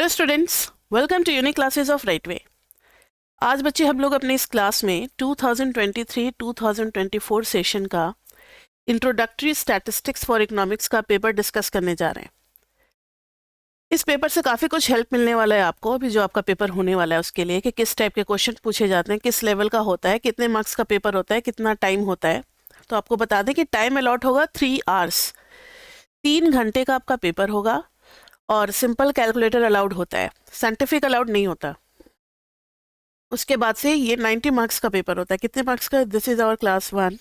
Hello students, welcome to unique classes of right way. आज बच्चे हम लोग अपने इस क्लास में 2023-2024 सेशन का इंट्रोडक्टरी स्टैटिस्टिक्स फॉर इकोनॉमिक्स का पेपर डिस्कस करने जा रहे हैं। इस पेपर से काफ़ी कुछ हेल्प मिलने वाला है आपको, अभी जो आपका पेपर होने वाला है उसके लिए, कि किस टाइप के क्वेश्चन पूछे जाते हैं, किस लेवल का होता है, कितने मार्क्स का पेपर होता है, कितना टाइम होता है। तो आपको बता दें कि टाइम अलॉट होगा 3 आवर्स, 3 घंटे का आपका पेपर होगा और सिंपल कैलकुलेटर अलाउड होता है, साइंटिफिक अलाउड नहीं होता। उसके बाद से ये 90 मार्क्स का पेपर होता है। कितने मार्क्स का? This is our class 1।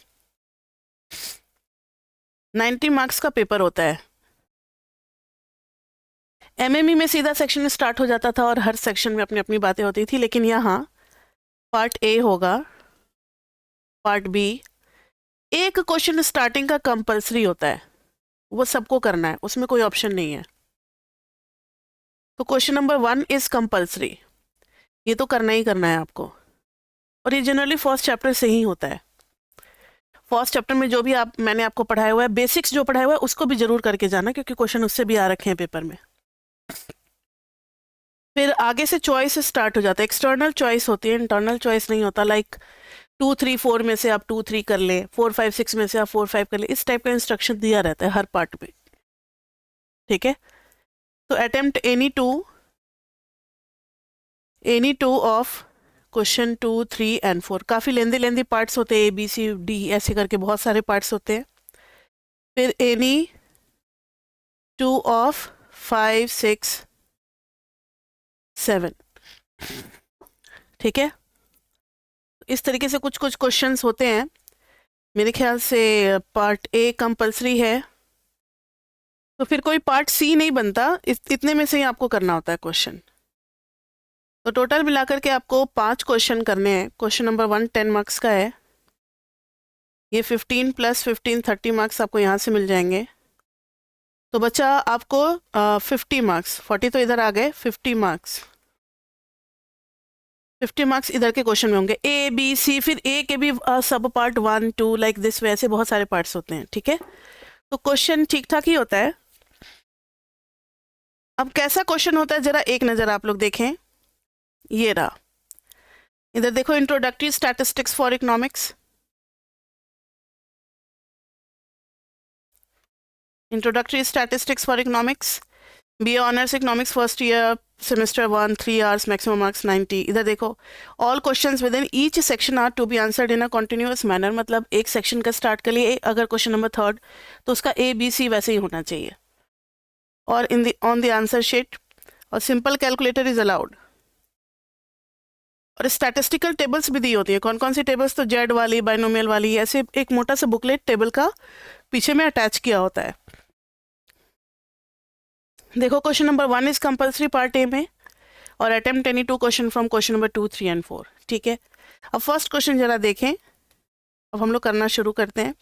90 marks का पेपर होता है। एमएमई में सीधा सेक्शन स्टार्ट हो जाता था और हर सेक्शन में अपनी अपनी बातें होती थी, लेकिन यहाँ पार्ट ए होगा, पार्ट बी। एक क्वेश्चन स्टार्टिंग का कंपलसरी होता है, वो सबको करना है, उसमें कोई ऑप्शन नहीं है। तो क्वेश्चन नंबर 1 इज कंपलसरी, ये तो करना ही करना है आपको। और ये जनरली फर्स्ट चैप्टर से ही होता है। फर्स्ट चैप्टर में जो भी मैंने आपको पढ़ाया हुआ है, बेसिक्स जो पढ़ाया हुआ है, उसको भी जरूर करके जाना, क्योंकि क्वेश्चन उससे भी आ रखे हैं पेपर में। फिर आगे से चॉइस स्टार्ट हो जाता है। एक्सटर्नल चॉइस होती है, इंटरनल चॉइस नहीं होता। लाइक 2, 3, 4 में से आप 2, 3 कर लें, 4, 5, 6 में से आप 4, 5 कर लें। इस टाइप का इंस्ट्रक्शन दिया रहता है हर पार्ट में, ठीक है। तो attempt any two of question 2, 3 and 4। काफ़ी लेंदी पार्ट्स होते हैं, ABCD ऐसे करके बहुत सारे पार्ट्स होते हैं। फिर एनी 2 ऑफ 5, 6, 7, ठीक है। इस तरीके से कुछ कुछ क्वेश्चंस होते हैं। मेरे ख्याल से पार्ट ए कंपलसरी है, तो फिर कोई पार्ट सी नहीं बनता। इतने में से ही आपको करना होता है क्वेश्चन। तो टोटल मिलाकर के आपको 5 क्वेश्चन करने हैं। क्वेश्चन नंबर 1 10 मार्क्स का है। ये 15 + 15 30 मार्क्स आपको यहाँ से मिल जाएंगे। तो बच्चा आपको 50 मार्क्स, 40 तो इधर आ गए, 50 मार्क्स इधर के क्वेश्चन में होंगे। A B C, फिर A के भी सब पार्ट 1 2 लाइक दिस, वैसे बहुत सारे पार्ट्स होते हैं, ठीक है। तो क्वेश्चन ठीक ठाक ही होता है। अब कैसा क्वेश्चन होता है, जरा एक नज़र आप लोग देखें। ये रहा, इधर देखो, introductory statistics for economics. Introductory statistics for economics, BA honours economics first year, semester 1, 3 hours, maximum marks 90। इधर देखो, all questions within each section are to be answered in a continuous manner. मतलब एक section का start कर लिए, अगर question number 3 तो उसका ABC वैसे ही होना चाहिए। और in the on the answer sheet, और सिंपल कैलकुलेटर इज अलाउड। और स्टैटिस्टिकल टेबल्स भी दी होती है। कौन कौन सी टेबल्स? तो जेड वाली, बाइनोमियल वाली, ऐसे एक मोटा सा बुकलेट टेबल का पीछे में अटैच किया होता है। देखो, question number 1 is compulsory part A में, और attempt any 2 question from question number 2, 3 and 4, ठीक है। अब फर्स्ट क्वेश्चन जरा देखें। अब हम लोग करना शुरू करते हैं।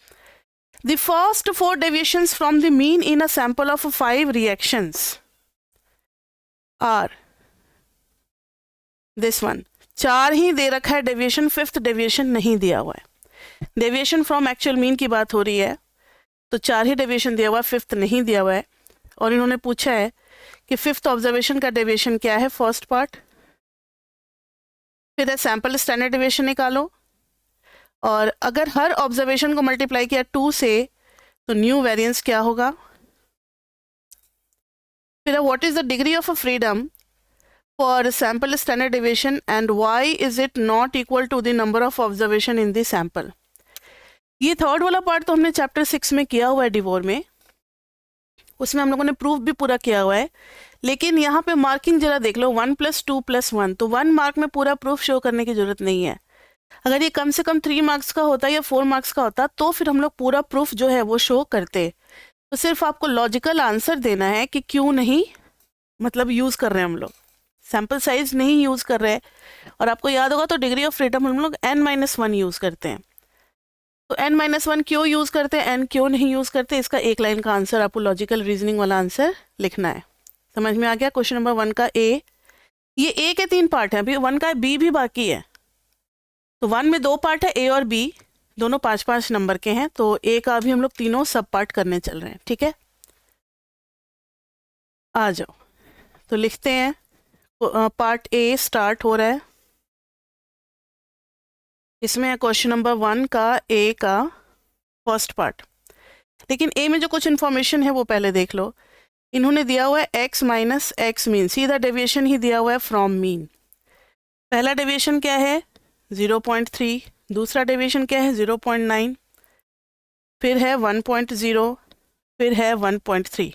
The first 4 deviations from the mean in a sample of 5 reactions are this one. 4 ही दे रखा है डेविएशन, 5th डेविएशन नहीं दिया हुआ है। डेविएशन फ्रॉम एक्चुअल मीन की बात हो रही है, तो 4 ही डेविएशन दिया हुआ है, 5th नहीं दिया हुआ है। और इन्होंने पूछा है कि 5th ऑब्जर्वेशन का डेविएशन क्या है, फर्स्ट पार्ट। फिर सैंपल स्टैंडर्ड डेविएशन निकालो, और अगर हर ऑब्जर्वेशन को मल्टीप्लाई किया 2 से, तो न्यू वेरिएंस क्या होगा। फिर what is the degree of a freedom for sample standard deviation and why is it not equal to the number of observation in the sample. ये थर्ड वाला पार्ट तो हमने चैप्टर 6 में किया हुआ है, डिवोर में। उसमें हम लोगों ने प्रूफ भी पूरा किया हुआ है, लेकिन यहाँ पे मार्किंग जरा देख लो, 1 + 2 + 1, तो 1 मार्क में पूरा प्रूफ शो करने की जरूरत नहीं है। अगर ये कम से कम 3 मार्क्स का होता या 4 मार्क्स का होता, तो फिर हम लोग पूरा प्रूफ जो है वो शो करते। तो सिर्फ आपको लॉजिकल आंसर देना है कि क्यों नहीं, मतलब यूज कर रहे हैं हम लोग, सैंपल साइज नहीं यूज कर रहे हैं। और आपको याद होगा, तो डिग्री ऑफ फ्रीडम हम लोग N-1 यूज करते हैं। तो N-1 क्यों यूज करते हैं, N क्यों नहीं यूज करते, इसका एक लाइन का आंसर आपको लॉजिकल रीजनिंग वाला आंसर लिखना है। समझ में आ गया? क्वेश्चन नंबर 1 का ए, ये ए के 3 पार्ट है, अभी 1 का बी भी बाकी है। तो 1 में 2 पार्ट है, ए और बी, दोनों 5-5 नंबर के हैं। तो ए का अभी हम लोग तीनों सब पार्ट करने चल रहे हैं, ठीक है। आ जाओ, तो लिखते हैं पार्ट ए स्टार्ट हो रहा है। इसमें है क्वेश्चन नंबर 1 का ए का फर्स्ट पार्ट। लेकिन ए में जो कुछ इन्फॉर्मेशन है वो पहले देख लो। इन्होंने दिया हुआ है x माइनस एक्स मीन, सीधा डेविएशन ही दिया हुआ है फ्रॉम मीन। पहला डेविएशन क्या है 0.3, दूसरा डेविएशन क्या है 0.9, फिर है 1.0, फिर है 1.3।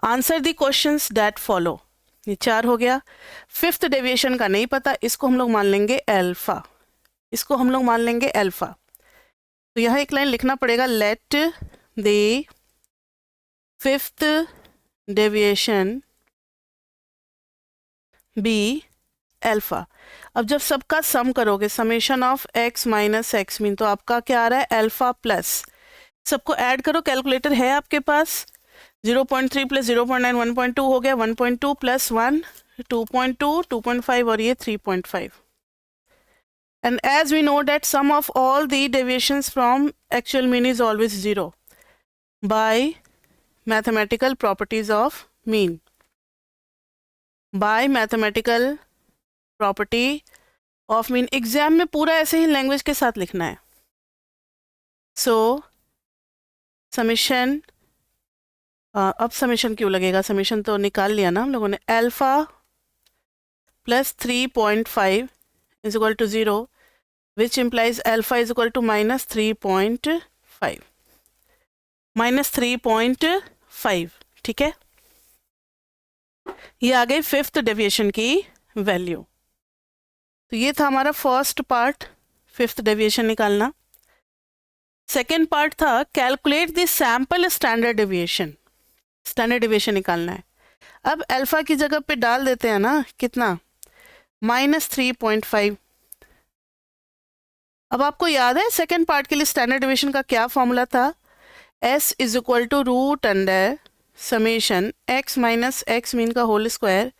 Answer the questions that follow, ये 4 हो गया। फिफ्थ डेविएशन का नहीं पता, इसको हम लोग मान लेंगे अल्फा, इसको हम लोग मान लेंगे अल्फा। तो यहाँ एक लाइन लिखना पड़ेगा, let the fifth deviation be alpha. अब जब सबका सम करोगे, summation of x minus x mean, तो आपका क्या आ रहा है अल्फा प्लस, सबको ऐड करो, कैलकुलेटर है आपके पास। 0.3 प्लस 0.9 1.2 हो गया, 1.2 प्लस 1 2.2, 2.5 और ये 3.5। And as we know that sum of all the deviations from actual mean is always 0 by mathematical properties of mean. By mathematical property of mean, exam में पूरा ऐसे ही लैंग्वेज के साथ लिखना है। सो समेशन, अब समेशन क्यों लगेगा, समेशन तो निकाल लिया ना हम लोगों ने। Alpha plus 3.5 is equal to 0, which implies alpha is equal to minus 3.5, minus 3.5। ठीक है, ये आ गई फिफ्थ डेविएशन की वैल्यू। तो ये था हमारा फर्स्ट पार्ट, फिफ्थ डेविएशन निकालना। सेकेंड पार्ट था calculate the sample standard deviation, standard deviation निकालना है। अब अल्फा की जगह पे डाल देते हैं ना, कितना माइनस 3.5। अब आपको याद है सेकेंड पार्ट के लिए स्टैंडर्ड डेविएशन का क्या फॉर्मूला था, s is equal to root under summation x minus x mean का whole square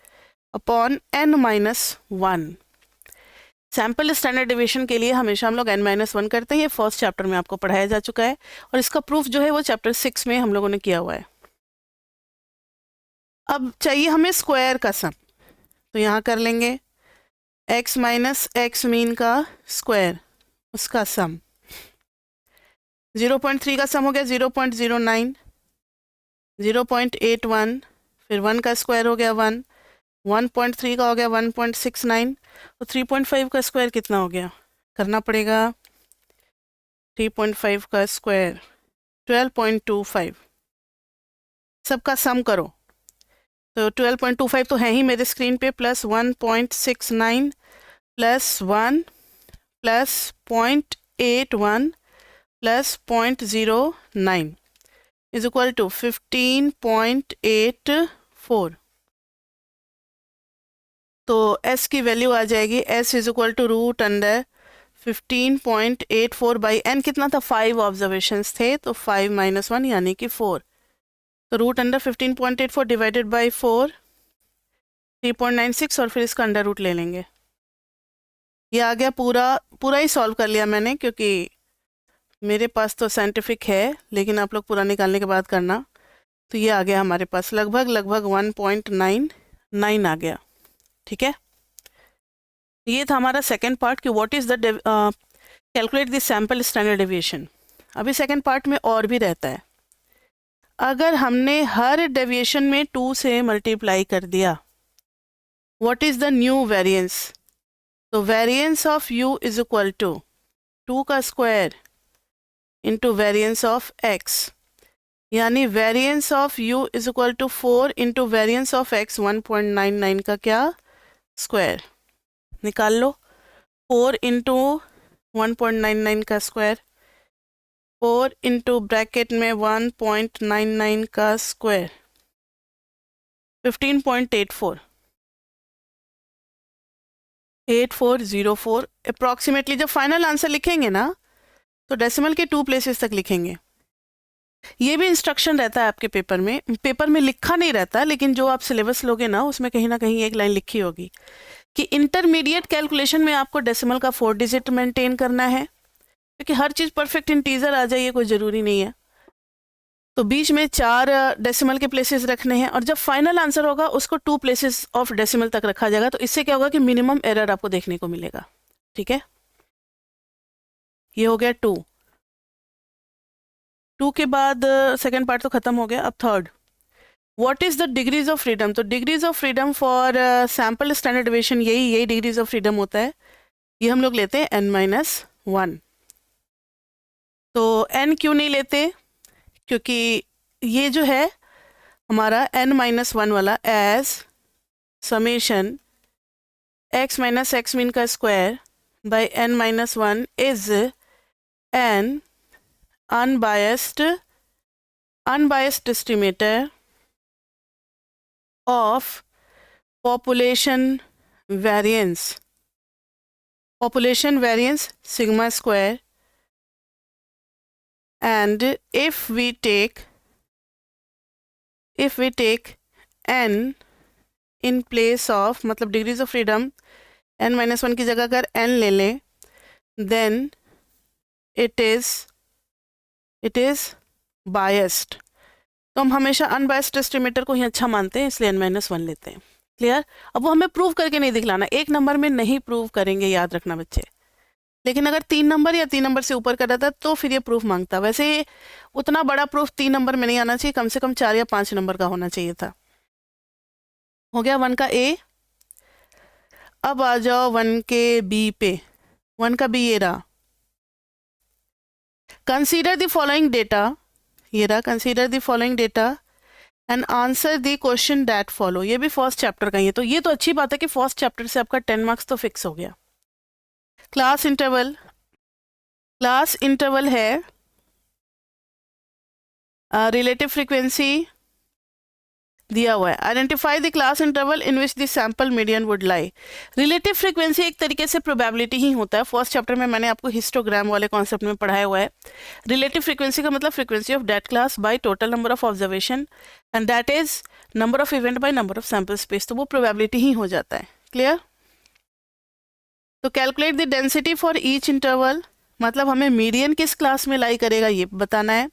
upon n minus 1। Sample standard deviation के लिए हमेशा हम लोग n-1 करते हैं, ये फर्स्ट चैप्टर में आपको पढ़ाया जा चुका है, और इसका प्रूफ जो है वो चैप्टर 6 में हम लोगों ने किया हुआ है। अब चाहिए हमें स्क्वायर का सम, तो यहाँ कर लेंगे x माइनस एक्स मीन का स्क्वायर, उसका सम। 0.3 का सम हो गया 0.09, 0.81, फिर 1 का स्क्वायर हो गया 1, 1.3 का हो गया 1.69, तो 3.5 का स्क्वायर कितना हो गया, करना पड़ेगा 3.5 का स्क्वायर 12.25। सबका सम करो, तो 12.25 तो है ही मेरे स्क्रीन पे, plus 1.69 plus 1 plus 0.81 plus 0.09 is equal to 15.84। तो s की वैल्यू आ जाएगी, s is equal to root under 15.84 by n, कितना था 5 ऑब्जर्वेशंस थे, तो 5 माइनस 1 यानी कि 4, तो रूट अंडर 15.84 डिवाइडेड बाई 4 3.96, और फिर इसका अंडर रूट ले लेंगे। ये आ गया, पूरा ही सॉल्व कर लिया मैंने, क्योंकि मेरे पास तो साइंटिफिक है, लेकिन आप लोग पूरा निकालने के बाद करना। तो ये आ गया हमारे पास लगभग 1.99 आ गया। ठीक है, ये था हमारा सेकेंड पार्ट कि what is the calculate the sample standard deviation. अभी सेकेंड पार्ट में और भी रहता है। अगर हमने हर डेविएशन में 2 से मल्टीप्लाई कर दिया, what is the new variance, तो variance of u is equal to 2 का square into variance of x, यानी variance of u is equal to 4 into variance of x 1.99 का क्या स्क्वायर, निकाल लो। 4 इंटू 1.99 का स्क्वायर, 4 इंटू ब्रैकेट में 1.99 का square, 15.84 8404 approximately. जब फाइनल आंसर लिखेंगे ना, तो डेसिमल के 2 प्लेसेस तक लिखेंगे। ये भी इंस्ट्रक्शन रहता है आपके पेपर में लिखा नहीं रहता, लेकिन जो आप सिलेबस लोगे ना, उसमें कहीं ना कहीं एक लाइन लिखी होगी कि इंटरमीडिएट कैलकुलेशन में आपको डेसिमल का 4 डिजिट मेंटेन करना है, क्योंकि हर चीज़ परफेक्ट इंटीजर आ जाइए कोई ज़रूरी नहीं है। तो बीच में 4 डेसिमल के प्लेसेस रखने हैं और जब फाइनल आंसर होगा उसको 2 प्लेसेस ऑफ डेसिमल तक रखा जाएगा। तो इससे क्या होगा कि मिनिमम एरर आपको देखने को मिलेगा। ठीक है, ये हो गया 2 के बाद सेकेंड पार्ट तो खत्म हो गया। अब third, what is the degrees of freedom. तो degrees of freedom for sample standard deviation यही डिग्रीज ऑफ फ्रीडम होता है। ये हम लोग लेते हैं n-1। तो n क्यों नहीं लेते, क्योंकि ये जो है हमारा n-1 वाला as summation x minus x mean का square by n-1 is an unbiased estimator of population variance sigma square, and if we take n in place of, मतलब degrees of freedom n-1 की जगह अगर n ले लें, then it is biased। तो हम हमेशा अनबायस्ड एस्टिमेटर को ही अच्छा मानते हैं, इसलिए n-1 लेते हैं। क्लियर। अब वो हमें प्रूव करके नहीं दिखलाना, 1 नंबर में नहीं प्रूव करेंगे, याद रखना बच्चे। लेकिन अगर 3 नंबर या 3 नंबर से ऊपर का रहता तो फिर ये प्रूफ मांगता। वैसे उतना बड़ा प्रूफ 3 नंबर में नहीं आना चाहिए, कम से कम 4 या 5 नंबर का होना चाहिए था। हो गया 1 का ए। अब आ जाओ 1 के बी पे। 1 का बी ये रहा, कंसीडर द फॉलोइंग डेटा, ये रहा, consider the following data and answer the question that follow. ये भी फर्स्ट चैप्टर का ही है, तो ये तो अच्छी बात है कि फर्स्ट चैप्टर से आपका 10 मार्क्स तो फिक्स हो गया। क्लास इंटरवल है रिलेटिव फ्रीक्वेंसी दिया हुआ है। Identify the class interval in which the sample median would lie. Relative frequency एक तरीके से प्रोबेबिलिटी ही होता है। फर्स्ट चैप्टर में मैंने आपको हिस्टोग्राम वाले कॉन्सेप्ट में पढ़ाया हुआ है। रिलेटिव फ्रीक्वेंसी का मतलब frequency of that class by total number of observation and that is number of event by number of sample space. तो वो प्रोबेबिलिटी ही हो जाता है। क्लियर। तो calculate the density for each interval, मतलब हमें मीडियन किस क्लास में लाई करेगा ये बताना है।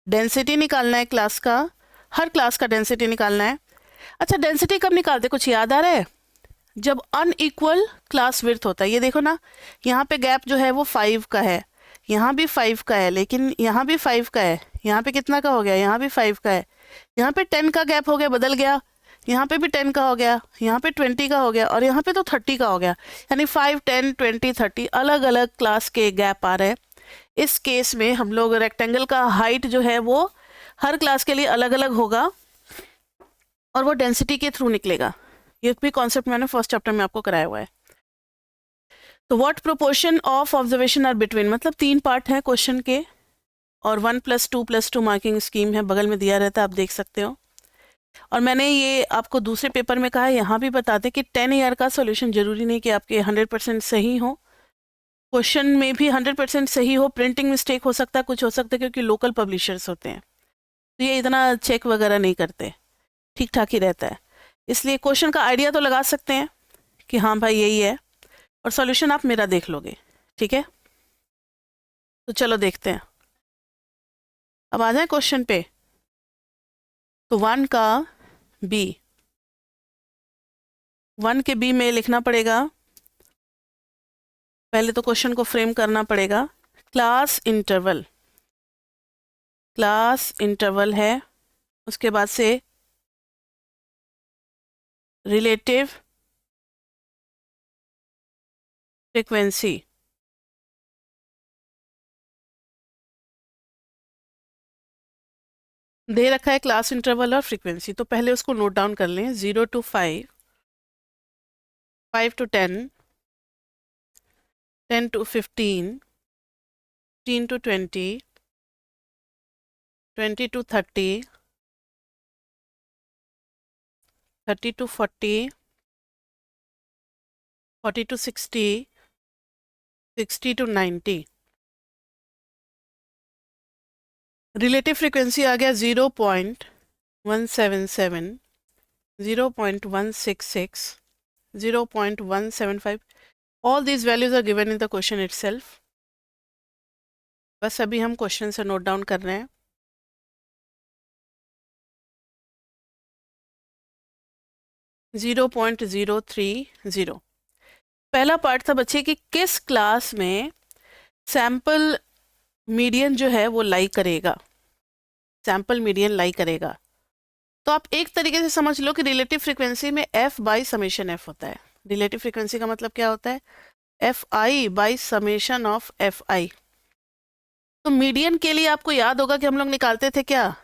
डेंसिटी निकालना है क्लास का, हर क्लास का डेंसिटी निकालना है। अच्छा, डेंसिटी कब निकालते, कुछ याद आ रहा है? जब अनइक्वल क्लास विड्थ होता है। ये देखो ना, यहाँ पे गैप जो है वो 5 का है, यहाँ भी 5 का है, लेकिन यहाँ भी 5 का है, यहाँ पे कितना का हो गया, यहाँ भी 5 का है, यहाँ पे 10 का गैप हो गया, बदल गया, यहाँ पे भी 10 का हो गया, यहाँ पे 20 का हो गया और यहाँ पे तो 30 का हो गया। यानी 5, 10, 20, 30 अलग अलग क्लास के गैप आ रहे हैं। इस केस में हम लोग रेक्टेंगल का हाइट जो है वो हर क्लास के लिए अलग अलग होगा और वो डेंसिटी के थ्रू निकलेगा। ये भी कॉन्सेप्ट मैंने फर्स्ट चैप्टर में आपको कराया हुआ है। तो what proportion of observation are between, मतलब 3 पार्ट हैं क्वेश्चन के और 1+2+2 मार्किंग स्कीम है, बगल में दिया रहता है, आप देख सकते हो। और मैंने ये आपको दूसरे पेपर में कहा है, यहाँ भी बताते कि 10 ईयर का सोल्यूशन जरूरी नहीं कि आपके 100% सही हो, क्वेश्चन में भी 100% सही हो, प्रिंटिंग मिस्टेक हो सकता है, कुछ हो सकता है, क्योंकि लोकल पब्लिशर्स होते हैं तो ये इतना चेक वगैरह नहीं करते, ठीक ठाक ही रहता है। इसलिए क्वेश्चन का आइडिया तो लगा सकते हैं कि हाँ भाई यही है, और सॉल्यूशन आप मेरा देख लोगे। ठीक है, तो चलो देखते हैं। अब आ जाए क्वेश्चन पे। तो 1 का बी, 1 के बी में लिखना पड़ेगा, पहले तो क्वेश्चन को फ्रेम करना पड़ेगा। क्लास इंटरवल है, उसके बाद से रिलेटिव फ्रीक्वेंसी, दे रखा है क्लास इंटरवल और फ्रीक्वेंसी, तो पहले उसको नोट डाउन कर लें। 0 to 5, 5 to 10, 10 to 15, 15 to 20, 20 to 30, 30 to 40, 40 to 60, 60 to 90। Relative frequency आ गया 0.177, 0.166, 0.175। All these values are given in the question itself. बस अभी हम क्वेश्चन से नोट डाउन कर रहे हैं। 0.030। पहला पार्ट था बच्चे कि किस क्लास में सैंपल मीडियन जो है वो लाई करेगा, सैंपल मीडियन लाई करेगा। तो आप एक तरीके से समझ लो कि रिलेटिव फ्रीक्वेंसी में f बाई समेशन f होता है। रिलेटिव फ्रीक्वेंसी का मतलब क्या होता है? F I by summation of F I. तो मीडियन के लिए आपको याद होगा कि हम लोग निकालते थे क्या?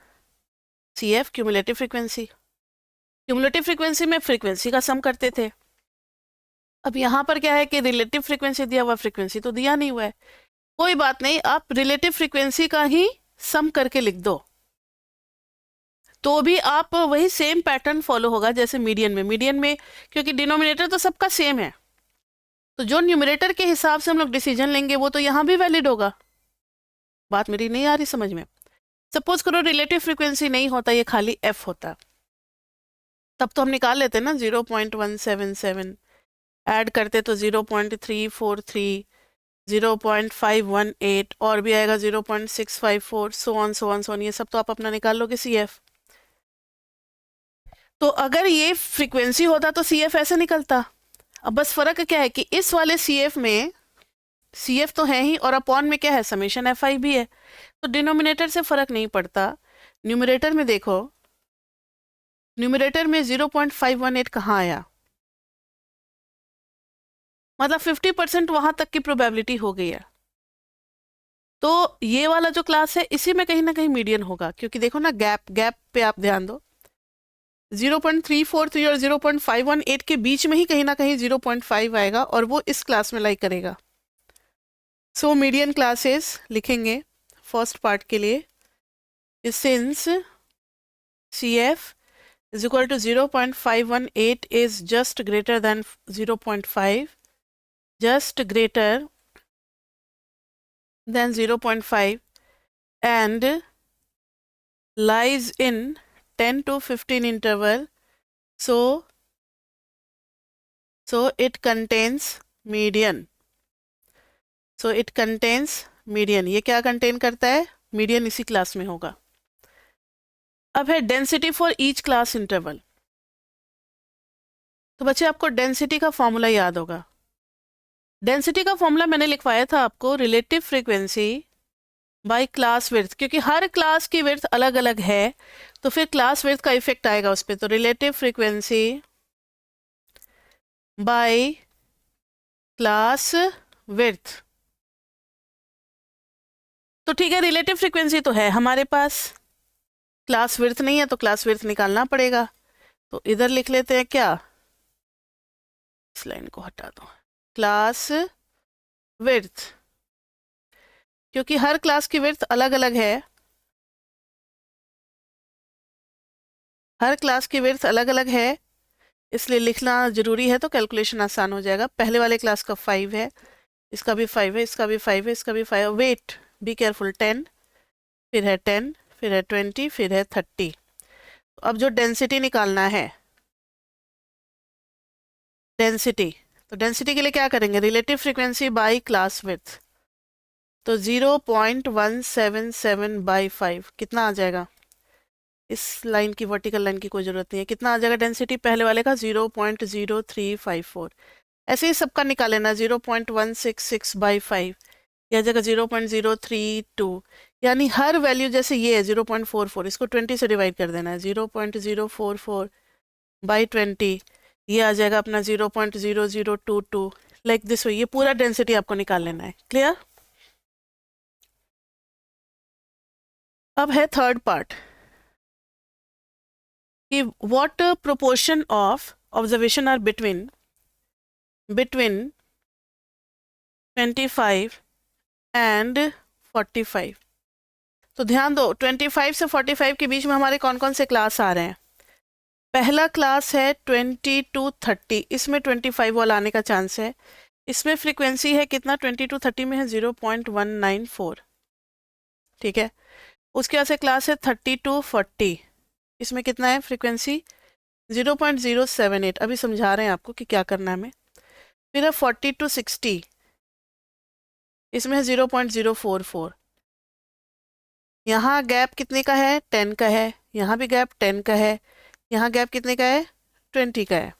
C F, cumulative frequency. Cumulative frequency में फ्रीक्वेंसी का सम करते थे। अब यहाँ पर क्या है कि रिलेटिव फ्रीक्वेंसी दिया हुआ, फ्रीक्वेंसी तो दिया नहीं हुआ है। कोई बात नहीं, आप रिलेटिव फ्रीक्वेंसी का ही सम करके लिख दो, तो भी आप वही सेम पैटर्न फॉलो होगा जैसे मीडियन में। मीडियन में क्योंकि डिनोमिनेटर तो सबका सेम है, तो जो न्यूमरेटर के हिसाब से हम लोग डिसीजन लेंगे वो तो यहाँ भी वैलिड होगा। बात मेरी नहीं आ रही समझ में? सपोज करो रिलेटिव फ्रीक्वेंसी नहीं होता, ये खाली एफ होता, तब तो हम निकाल लेते ना 0.177, ऐड करते तो 0.343, 0.518 और भी आएगा 0.654, सो ऑन, ये सब तो आप अपना निकाल लोगे सी एफ। तो अगर ये फ्रीक्वेंसी होता तो सी एफ ऐसे निकलता। अब बस फर्क क्या है कि इस वाले सी एफ में सी एफ तो है ही और अपॉन में क्या है? समेशन एफ आई भी है, तो डिनोमिनेटर से फर्क नहीं पड़ता। न्यूमरेटर में देखो, न्यूमरेटर में 0.518 कहाँ आया? मतलब 50% वहां तक की प्रोबेबिलिटी हो गई है। तो ये वाला जो क्लास है इसी में कहीं ना कहीं मीडियन होगा, क्योंकि देखो ना गैप पे आप ध्यान दो, 0.343 और 0.518 के बीच में ही कहीं ना कहीं 0.5 आएगा और वो इस क्लास में लाई करेगा। सो मीडियन क्लासेस लिखेंगे फर्स्ट पार्ट के लिए, since CF is equal to 0.518 is just greater than 0.5, just greater than 0.5 and lies in 10 to 15 interval, so it contains median, so it contains median। ये क्या contain करता है? Median इसी class में होगा। अब है density for each class interval. तो बच्चे आपको डेंसिटी का फॉर्मूला याद होगा। डेंसिटी का फॉर्मूला मैंने लिखवाया था आपको, relative frequency by class width, क्योंकि हर क्लास की विड्थ अलग अलग है तो फिर क्लास विड्थ का इफेक्ट आएगा उस पर। तो relative frequency by class width. तो ठीक है, रिलेटिव फ्रीक्वेंसी तो है हमारे पास, क्लास विड्थ नहीं है तो क्लास विड्थ निकालना पड़ेगा। तो इधर लिख लेते हैं क्या, इस लाइन को हटा दो, क्लास विड्थ, क्योंकि हर क्लास की विड्थ अलग अलग है, हर क्लास की विड्थ अलग अलग है, इसलिए लिखना जरूरी है, तो कैलकुलेशन आसान हो जाएगा। पहले वाले क्लास का 5 है, इसका भी 5 है, इसका भी 5 है, इसका भी 5 है। वेट, बी केयरफुल, 10, फिर है 10, फिर है 20, फिर है 30। तो अब जो डेंसिटी निकालना है, डेंसिटी, तो डेंसिटी के लिए क्या करेंगे? Relative frequency by class width. तो 0.177 बाई 5 कितना आ जाएगा? इस लाइन की, वर्टिकल लाइन की कोई जरूरत नहीं है। कितना आ जाएगा डेंसिटी पहले वाले का? 0.0354। ऐसे ही सबका निकाल लेना, 0.166 बाई 5 यह जगह 0.032, यानी हर वैल्यू जैसे ये है 0.44, इसको 20 से डिवाइड कर देना है, 0.044 बाई 20, ये आ जाएगा अपना 0.0022, लाइक दिस वे। ये पूरा डेंसिटी आपको निकाल लेना है। क्लियर? अब है थर्ड पार्ट कि what proportion of observation are between 25 and 45। तो ध्यान दो, 25 से 45 के बीच में हमारे कौन कौन से क्लास आ रहे हैं? पहला क्लास है 20 to 30, इसमें 25 वाला आने का चांस है। इसमें फ्रीक्वेंसी है कितना? 20 to 30 में है 0.194, ठीक है। उसके बाद से क्लास है 30 to 40, इसमें कितना है फ्रीक्वेंसी? 0.078। अभी समझा रहे हैं आपको कि क्या करना है हमें। फिर है 40 to 60, इसमें है 0.044। यहाँ गैप कितने का है? 10 का है। यहाँ भी गैप 10 का है। यहाँ गैप कितने का है? 20 का है।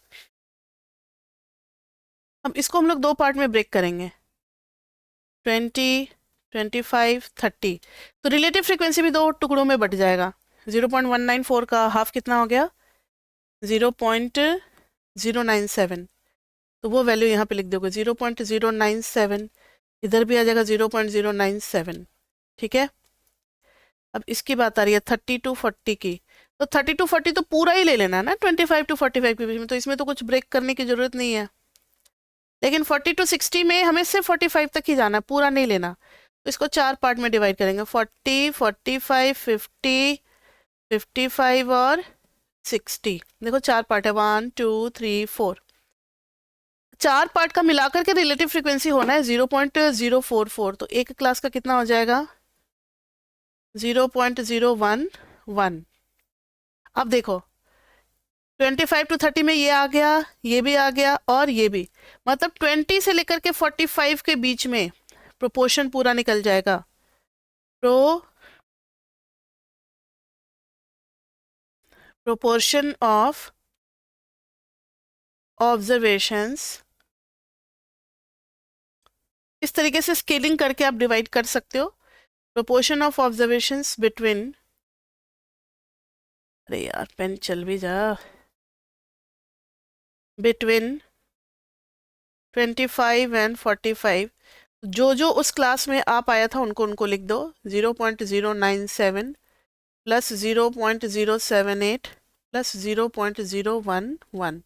अब इसको हम लोग दो पार्ट में ब्रेक करेंगे, 20, 25, 30। तो रिलेटिव फ्रीक्वेंसी भी दो टुकड़ों में बट जाएगा। 0.194 का हाफ कितना हो गया, 0.097। तो वो वैल्यू यहाँ पे लिख दोगे 0.097, इधर भी आ जाएगा 0.097। ठीक है। अब इसकी बात आ रही है 30 to 40 की। तो 30 to 40 तो पूरा ही ले लेना है ना 25 to 45 के बीच में, तो इसमें तो कुछ ब्रेक करने की जरूरत नहीं है। लेकिन 40 to 60 में हमें सिर्फ 45 तक ही जाना है, पूरा नहीं लेना। तो इसको चार पार्ट में डिवाइड करेंगे, 40, 45, 50, 55 और 60। देखो चार पार्ट है, 1, 2, 3, 4। चार पार्ट का मिलाकर के रिलेटिव फ्रीक्वेंसी होना है 0.044। तो एक क्लास का कितना हो जाएगा, 0.011। अब देखो 25 to 30 में ये आ गया, ये भी आ गया और ये भी, मतलब 20 से लेकर के 45 के बीच में प्रोपोर्शन पूरा निकल जाएगा। proportion of observations, इस तरीके से स्केलिंग करके आप डिवाइड कर सकते हो। proportion of observations between, अरे यार पेन चल भी जा, between 25 and 45, जो जो उस क्लास में आप आया था उनको उनको लिख दो। 0.097 प्लस 0.078 प्लस 0.011,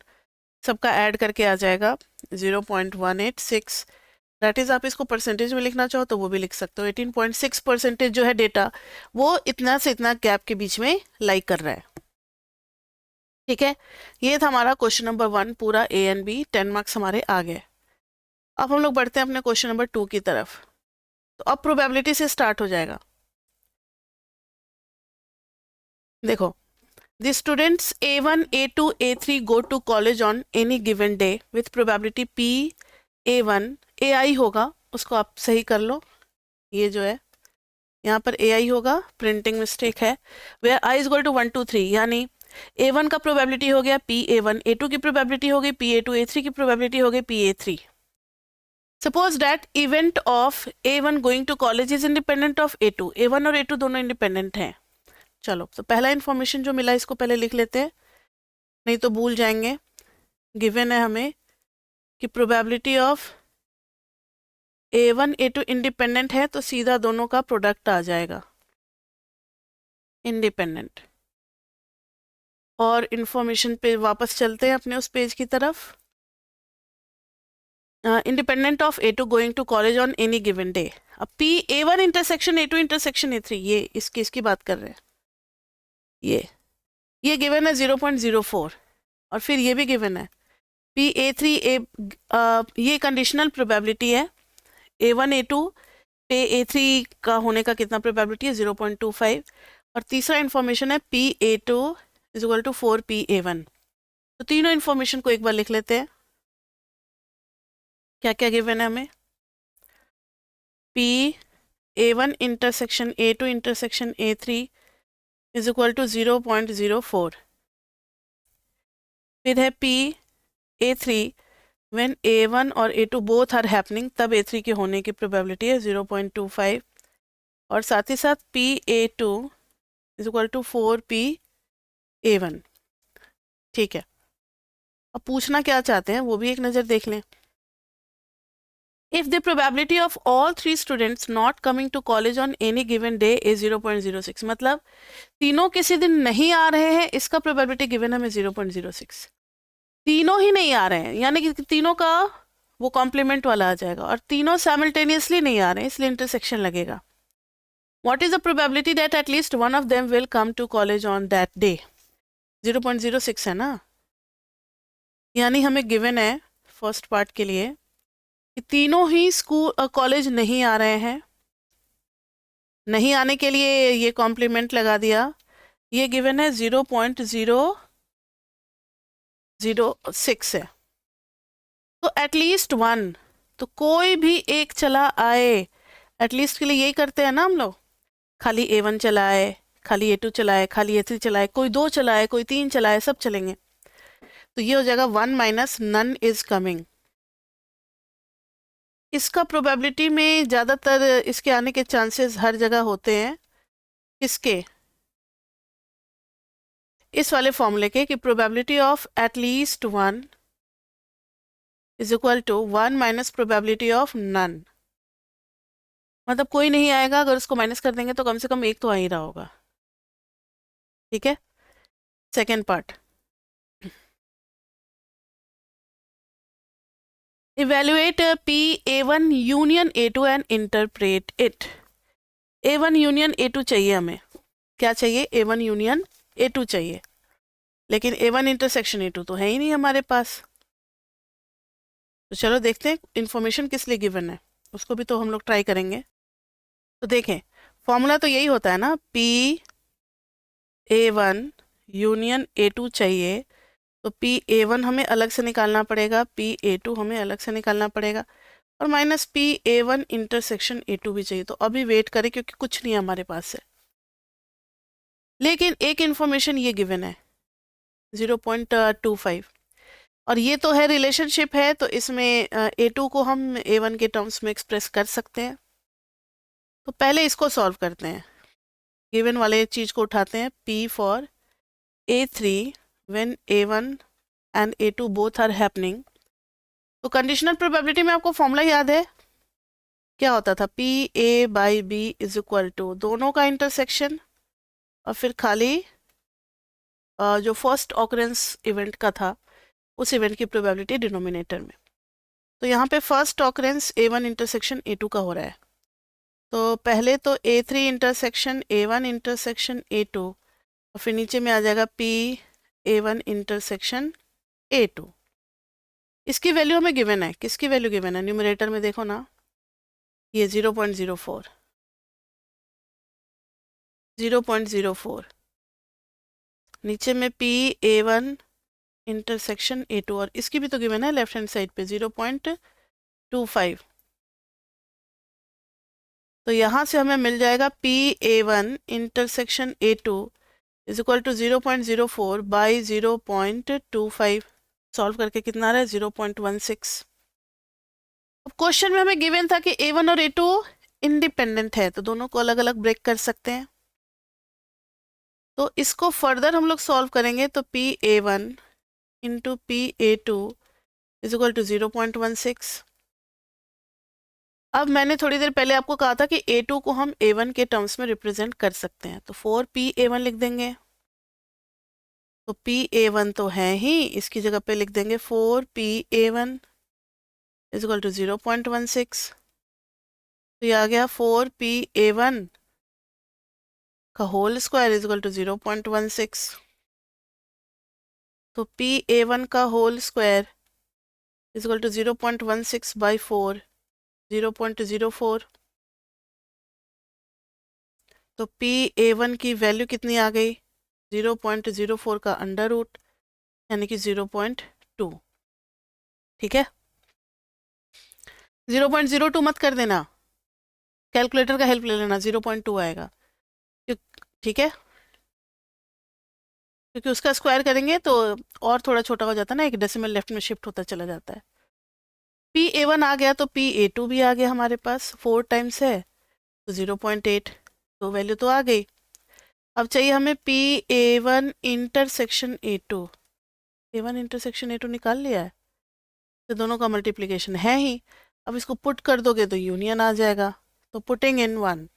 सबका ऐड करके आ जाएगा 0.186। दैट इज, आप इसको परसेंटेज में लिखना चाहो तो वो भी लिख सकते हो। 18.6% जो है डेटा वो इतना से इतना गैप के बीच में लाई कर रहा है। ठीक है, ये था हमारा क्वेश्चन नंबर 1 पूरा ए एंड बी, 10 मार्क्स हमारे आ गए। अब हम लोग बढ़ते हैं अपने क्वेश्चन नंबर 2 की तरफ। तो अब प्रोबेबिलिटी से स्टार्ट हो जाएगा। देखो, the students A1, A2, A3 go to college on any given day with probability P A1, AI होगा, उसको आप सही कर लो। ये जो है यहाँ पर AI होगा, प्रिंटिंग मिस्टेक है। where I is equal to 1, 2, 3, यानी A1 का प्रोबेबिलिटी हो गया P A1, A2 की प्रोबेबिलिटी हो गई P A2, A3 की प्रोबेबिलिटी हो गई P A3। Suppose that event of A1 going to college is independent of A2, A1 और A2 दोनों इंडिपेंडेंट हैं। चलो, तो पहला इंफॉर्मेशन जो मिला इसको पहले लिख लेते हैं, नहीं तो भूल जाएंगे। गिवन है हमें कि probability of A1 A2 independent है, तो सीधा दोनों का प्रोडक्ट आ जाएगा इंडिपेंडेंट। और इंफॉर्मेशन पे वापस चलते हैं अपने उस पेज की तरफ। Independent of A2 going to college on any given day. अब P A1 intersection A2 intersection A3, ये इस केस की बात कर रहे हैं। ये गिवन है 0.04, और फिर ये भी गिवन है P A3 ये कंडीशनल प्रोबेबिलिटी है। A1 A2 पे A3 का होने का कितना प्रोबेबिलिटी है, 0.25। और तीसरा इंफॉर्मेशन है P A2 is equal to 4 P A1। तो तीनों इंफॉर्मेशन को एक बार लिख लेते हैं। क्या क्या गिवन है हमें, P A1 intersection A2 intersection A3 is equal to 0.04। फिर है P A3 व्हेन A1 और A2 बोथ आर हैपनिंग, तब A3 के होने की प्रोबेबिलिटी है 0.25। और साथ ही साथ P A2 is equal to 4 P A1। ठीक है, अब पूछना क्या चाहते हैं वो भी एक नज़र देख लें। If the probability of all three students not coming to college on any given day is 0.06, मतलब तीनों किसी दिन नहीं आ रहे हैं, इसका प्रोबेबिलिटी गिवन हमें 0.06। तीनों ही नहीं आ रहे हैं, यानी कि तीनों का वो कॉम्प्लीमेंट वाला आ जाएगा, और तीनों साइमल्टेनियसली नहीं आ रहे हैं, इसलिए इंटरसेक्शन लगेगा। What is the probability that at least one of them will come to college on that day, 0.06 है ना। यानी हमें गिवन है फर्स्ट पार्ट के लिए कि तीनों ही स्कूल कॉलेज नहीं आ रहे हैं। नहीं आने के लिए ये कॉम्प्लीमेंट लगा दिया। ये गिवन है 0.006 है, तो एटलीस्ट वन, तो कोई भी एक चला आए। एटलीस्ट के लिए यही करते हैं ना हम लोग, खाली A1 चलाए, खाली A2 चलाए, खाली A3 चलाए, कोई 2 चलाए, कोई 3 चलाए, सब चलेंगे। तो ये हो जाएगा 1 माइनस नन इज कमिंग। इसका प्रोबेबिलिटी में ज़्यादातर इसके आने के चांसेस हर जगह होते हैं, किसके, इस वाले फॉर्मूले के, कि probability of at least one is equal to 1 minus probability of none. मतलब कोई नहीं आएगा, अगर उसको माइनस कर देंगे तो कम से कम एक तो आ ही रहा होगा। ठीक है, second part, evaluate P(A1) union A2 and interpret it. A1 union A2 चाहिए हमें, क्या चाहिए, A1 यूनियन A2 चाहिए, लेकिन A1 इंटरसेक्शन A2 तो है ही नहीं हमारे पास। तो चलो देखते हैं इंफॉर्मेशन किस लिए गिवन है, उसको भी तो हम लोग ट्राई करेंगे। तो देखें, फॉर्मूला तो यही होता है ना, P(A1) यूनियन A2 चाहिए, तो P(A1) हमें अलग से निकालना पड़ेगा, P(A2) हमें अलग से निकालना पड़ेगा, और माइनस P(A1) इंटरसेक्शन A2 भी चाहिए। तो अभी वेट करें क्योंकि कुछ नहीं है हमारे पास से, लेकिन एक इन्फॉर्मेशन ये गिवन है 0.25, और ये तो है रिलेशनशिप है, तो इसमें A2 को हम A1 के टर्म्स में एक्सप्रेस कर सकते हैं। तो पहले इसको सॉल्व करते हैं, गिवन वाले चीज़ को उठाते हैं, P for A3 when A1 and A2 both are happening. तो कंडीशनल प्रोबेबिलिटी में आपको फॉर्मूला याद है, क्या होता था, PA/B इज इक्वल टू दोनों का इंटरसेक्शन और फिर खाली जो फर्स्ट ऑकरेंस इवेंट का था उस इवेंट की प्रोबेबिलिटी डिनोमिनेटर में। तो यहाँ पे first occurrence A1 intersection A2 का हो रहा है, तो पहले तो A3 intersection A1 intersection A2, और फिर नीचे में आ जाएगा PA1 इंटरसेक्शन A2। इसकी वैल्यू हमें गिवन है, किसकी वैल्यू गिवन है, न्यूमरेटर में देखो ना, ये 0.04, 0.04, नीचे में PA1 इंटरसेक्शन A2, और इसकी भी तो गिवन है लेफ्ट हैंड साइड पे 0.25। तो यहाँ से हमें मिल जाएगा PA1 intersection A2 is equal to 0.04 by 0.25। Solve करके कितना आ रहा है, 0.16। अब क्वेश्चन में हमें गिवन था कि A1 और A2 इंडिपेंडेंट है, तो दोनों को अलग अलग ब्रेक कर सकते हैं। तो इसको फर्दर हम लोग सॉल्व करेंगे, तो PA1 into PA2 is equal to 0.16। अब मैंने थोड़ी देर पहले आपको कहा था कि A2 को हम A1 के टर्म्स में रिप्रेजेंट कर सकते हैं, तो 4PA1 लिख देंगे। तो PA1 तो है ही, इसकी जगह पे लिख देंगे 4PA1 इज इक्वल टू 0.16। तो ये आ गया 4PA1 का whole square is equal to 0.16। तो PA1 का whole square is equal to 0.16 by 4, 0.04। तो PA1 की वैल्यू कितनी आ गई, 0.04 का अंडर रूट, यानी कि 0.2। ठीक है, 0.02 मत कर देना, कैलकुलेटर का हेल्प ले लेना, 0.2 आएगा। ठीक है, क्योंकि उसका स्क्वायर करेंगे तो और थोड़ा छोटा हो जाता है ना, एक डेसिमल लेफ्ट में शिफ्ट होता चला जाता है। PA1 आ गया तो PA2 भी आ गया हमारे पास, 4 टाइम्स है तो 0.8, तो वैल्यू तो आ गई। अब चाहिए हमें PA1 intersection A2। A1 intersection A2 निकाल लिया है, तो दोनों का मल्टीप्लिकेशन है ही। अब इसको पुट कर दोगे तो यूनियन आ जाएगा, तो पुटिंग इन 1,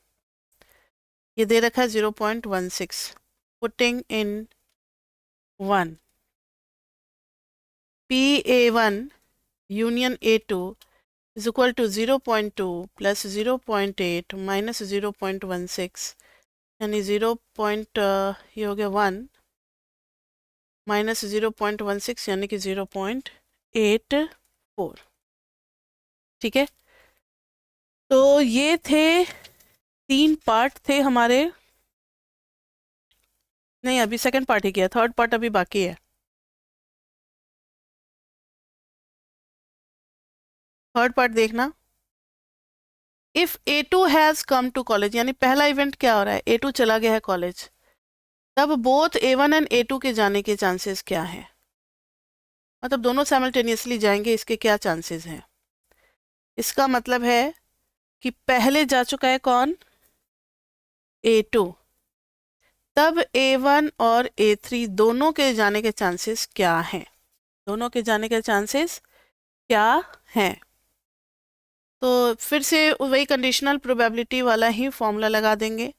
ये दे रखा है 0.16, putting in 1, PA1 union A2 is equal to 0.2 plus 0.8 minus 0.16, यानी 0. ये हो गया 1 माइनस 0.16 यानी कि 0.84। ठीक है, तो ये थे 3 पार्ट थे हमारे, नहीं अभी सेकंड पार्ट ही किया, थर्ड पार्ट अभी बाकी है। थर्ड पार्ट देखना, if A2 has come to college, यानी पहला इवेंट क्या हो रहा है, A2 चला गया है कॉलेज, तब बोथ A1 एंड A2 के जाने के चांसेस क्या हैं, मतलब दोनों साइमल्टेनियसली जाएंगे, इसके क्या चांसेस हैं। इसका मतलब है कि पहले जा चुका है कौन, A2, तब A1 और A3 दोनों के जाने के चांसेस क्या हैं, दोनों के जाने के चांसेस क्या हैं। तो फिर से वही कंडीशनल प्रोबेबिलिटी वाला ही फॉर्मूला लगा देंगे।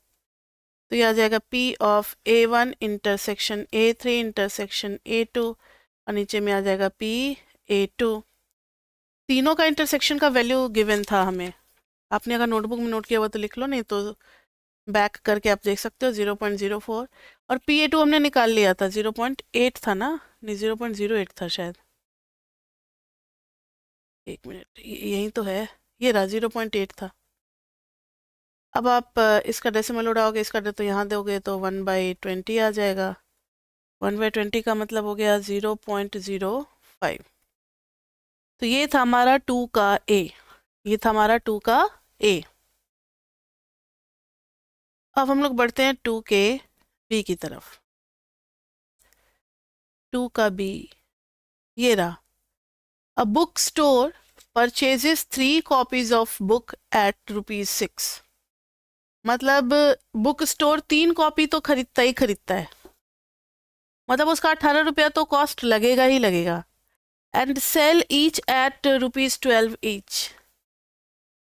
तो ये आ जाएगा P of A1 intersection A3 intersection A2 और नीचे में आ जाएगा P A2। तीनों का इंटरसेक्शन का वैल्यू गिवन था हमें, आपने अगर नोटबुक में नोट किया हुआ तो लिख लो, नहीं तो बैक करके आप देख सकते हो 0.04। और PA2 हमने निकाल लिया था 0.8 था ना, नहीं 0.08 था शायद, एक मिनट यही तो है, ये रहा 0.8 था। अब आप इसका डेसिमल उड़ाओगे, इसका तो यहाँ दोगे तो 1/20 आ जाएगा। 1/20 का मतलब हो गया 0.05। तो ये था हमारा 2 का A, ये था हमारा 2 का A। अब हम लोग बढ़ते हैं 2 के B की तरफ। 2 का B ये रहा। A book store purchases 3 copies of book at ₹6। मतलब बुक स्टोर 3 कॉपी तो खरीदता ही खरीदता है, मतलब उसका 18 रुपया तो कॉस्ट लगेगा ही लगेगा। And sell each at ₹12 each.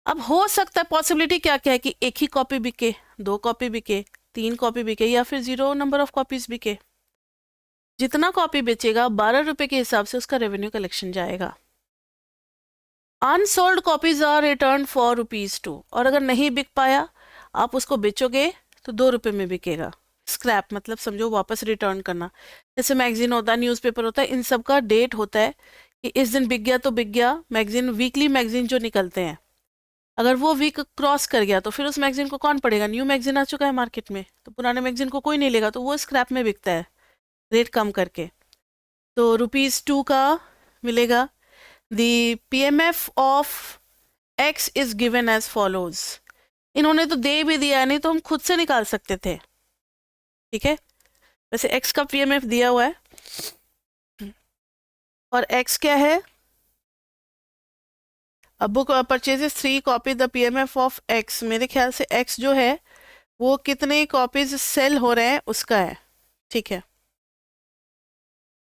अब हो सकता है पॉसिबिलिटी क्या क्या है कि एक ही कॉपी बिके, 2 कॉपी बिके, 3 कॉपी बिके या फिर 0 नंबर ऑफ कॉपीज बिके। जितना कॉपी बेचेगा 12 रुपए के हिसाब से उसका रेवेन्यू कलेक्शन जाएगा। Unsold copies are return for ₹2। और अगर नहीं बिक पाया आप उसको बेचोगे तो 2 रुपए में बिकेगा। स्क्रैप मतलब समझो वापस रिटर्न करना। जैसे मैगजीन होता है, न्यूज़पेपर होता है, इन सब का डेट होता है कि इस दिन बिक गया तो बिक गया। मैगजीन, वीकली मैगजीन जो निकलते हैं, अगर वो वीक क्रॉस कर गया तो फिर उस मैगजीन को कौन पढ़ेगा, न्यू मैगजीन आ चुका है मार्केट में तो पुराने मैगजीन को कोई नहीं लेगा, तो वो स्क्रैप में बिकता है रेट कम करके। तो ₹2 का मिलेगा। The PMF of X is given as follows. इन्होंने तो दे भी दिया है, नहीं तो हम खुद से निकाल सकते थे, ठीक है। वैसे X का PMF दिया हुआ है और X क्या है, अब book purchases 3 copy the PMF of X, मेरे ख्याल से X जो है वो कितने कॉपीज सेल हो रहे हैं उसका है, ठीक है।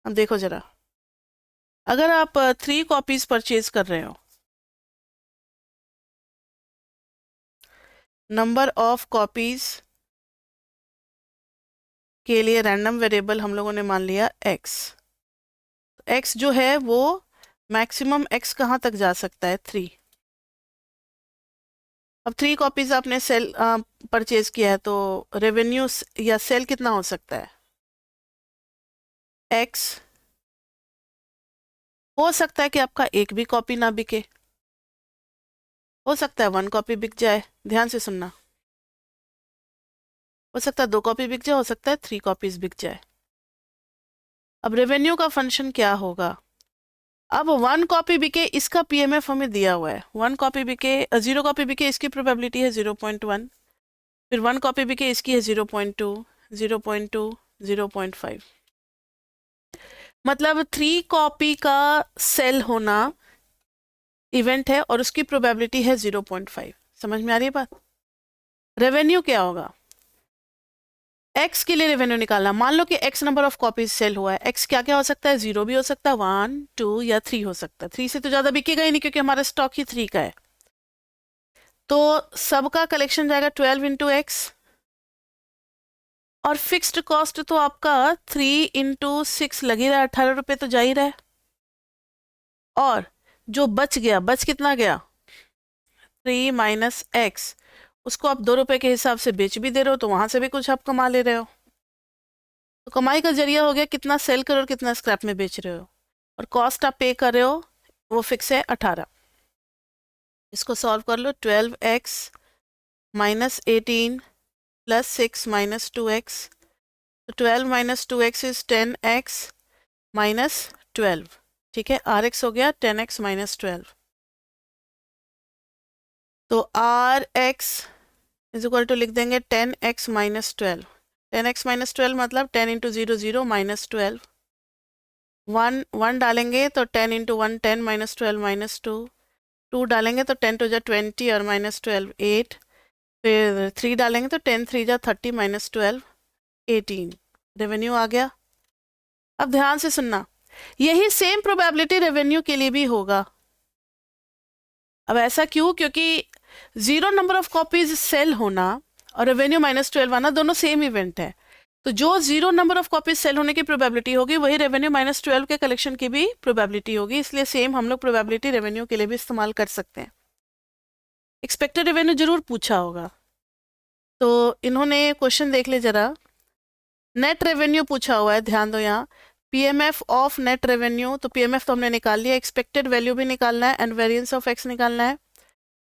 अब देखो जरा, अगर आप 3 कॉपीज परचेज कर रहे हो, नंबर ऑफ कॉपीज के लिए रैंडम वेरिएबल हम लोगों ने मान लिया X। X जो है वो मैक्सिमम X कहाँ तक जा सकता है, 3। अब 3 कॉपीज आपने सेल परचेज किया है तो रेवेन्यू या सेल कितना हो सकता है, X। हो सकता है कि आपका एक भी कॉपी ना बिके, हो सकता है 1 कॉपी बिक जाए, ध्यान से सुनना, हो सकता है 2 कॉपी बिक जाए, हो सकता है 3 कॉपीज बिक जाए। अब रेवेन्यू का फंक्शन क्या होगा, अब 1 कॉपी बिके इसका PMF हमें दिया हुआ है, 1 कॉपी बिके 0 कॉपी बिके इसकी प्रोबेबिलिटी है 0.1, फिर 1 कॉपी बिके इसकी है 0.2, 0.2, 0.5। मतलब 3 कॉपी का सेल होना इवेंट है और उसकी प्रोबेबिलिटी है 0.5। समझ में आ रही है बात। रेवेन्यू क्या होगा, X के लिए रेवेन्यू निकालना, मान लो कि X number of copies sell हुआ है, X क्या क्या हो सकता है, 0 भी हो सकता है, 1, 2 या 3 हो सकता है। 3 से तो ज़्यादा बिकेगा ही नहीं क्योंकि हमारा स्टॉक ही 3 का है। तो सबका कलेक्शन जाएगा 12 इंटू X, और फिक्स्ड कॉस्ट तो आपका 3 इंटू 6 लग ही रहा है, 18 रुपये तो जा ही रहा है। और जो बच गया, बच कितना गया, 3 माइनस X, उसको आप 2 रुपये के हिसाब से बेच भी दे रहे हो तो वहां से भी कुछ आप कमा ले रहे हो। तो कमाई का जरिया हो गया कितना सेल करो और कितना स्क्रैप में बेच रहे हो, और कॉस्ट आप पे कर रहे हो वो फिक्स है 18। इसको सॉल्व कर लो, 12x minus 18 plus 6 minus 2x, तो 12 minus 2x is 10x minus 12, ठीक है। Rx हो गया 10x माइनस 12, तो Rx इज इक्वल टू लिख देंगे 10x माइनस 12। 10x माइनस 12 मतलब 10 इंटू 0 0 माइनस 12, 1 1 डालेंगे तो 10 इंटू 1 10 माइनस 12 माइनस 2, 2 डालेंगे तो 10 टू जा 20 और -12 8, फिर 3 डालेंगे तो 10 3 जा 30 -12 18, रेवेन्यू आ गया। अब ध्यान से सुनना, यही सेम प्रोबेबिलिटी रेवेन्यू के लिए भी होगा। अब ऐसा क्यों? क्योंकि 0 नंबर ऑफ कॉपीज सेल होना और रेवेन्यू -12 आना दोनों सेम इवेंट है। तो जो 0 नंबर ऑफ कॉपीज सेल होने की प्रोबेबिलिटी होगी वही रेवेन्यू -12 के कलेक्शन की भी प्रोबेबिलिटी होगी, इसलिए सेम हम लोग प्रोबेबिलिटी रेवेन्यू के लिए भी इस्तेमाल कर सकते हैं। एक्सपेक्टेड रेवेन्यू जरूर पूछा होगा, तो इन्होंने क्वेश्चन देख ले जरा। नेट रेवेन्यू पूछा हुआ है, ध्यान दो यहाँ, पीएमएफ ऑफ नेट रेवेन्यू, तो पीएमएफ तो हमने निकाल लिया, एक्सपेक्टेड वैल्यू भी निकालना है एंड वेरिएंस ऑफ एक्स निकालना है,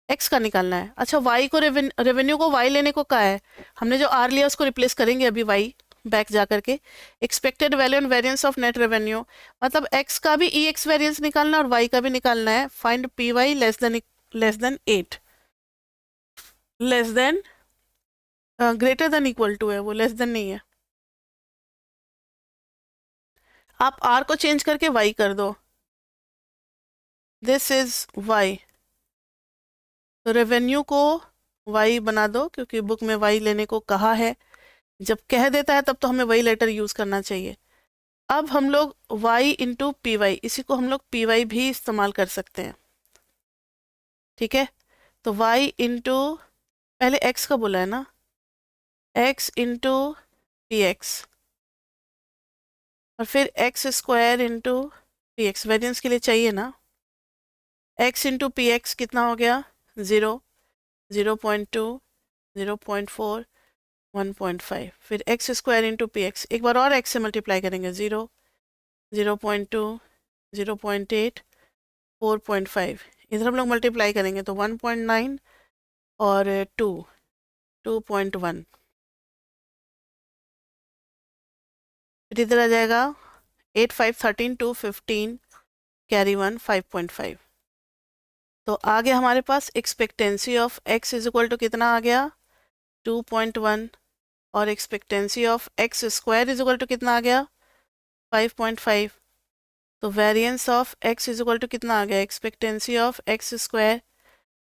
एक्स का निकालना है। अच्छा, वाई को रेवेन्यू को वाई लेने को कहा है, हमने जो आर लिया उसको रिप्लेस करेंगे अभी वाई बैक जा करके। Expected value and variance of net revenue, मतलब एक्स का भी ई एक्स वेरियंस निकालना और वाई का भी निकालना है। Find P Y less than 8, less than greater than equal to है, वो लेस देन नहीं है। आप आर को चेंज करके वाई कर दो, दिस इज वाई, तो रेवेन्यू को वाई बना दो क्योंकि बुक में वाई लेने को कहा है। जब कह देता है तब तो हमें वही लेटर यूज करना चाहिए। अब हम लोग y इंटू पी वाई, इसी को हम लोग पी वाई भी इस्तेमाल कर सकते हैं, ठीक है। तो y इंटू, पहले x का बोला है ना, x इंटू पी एक्स और फिर x square into P x, variance के लिए चाहिए ना। x इंटू पी एक्स कितना हो गया? 0, 0.2, 0.4, 1.5, फिर x square into P x, एक बार और x से मल्टीप्लाई करेंगे, 0, 0.2, 0.8, 4.5, इधर हम लोग मल्टीप्लाई करेंगे तो 1.9 और 2, 2.1, फिर इधर आ जाएगा 8, 5, 13, 2, 15, कैरी 1, 5.5। तो आ गया हमारे पास expectancy of x is equal to कितना आ गया? 2.1, और expectancy of x square is equal to कितना आ गया? 5.5। तो variance of x is equal to कितना आ गया? Expectancy of x square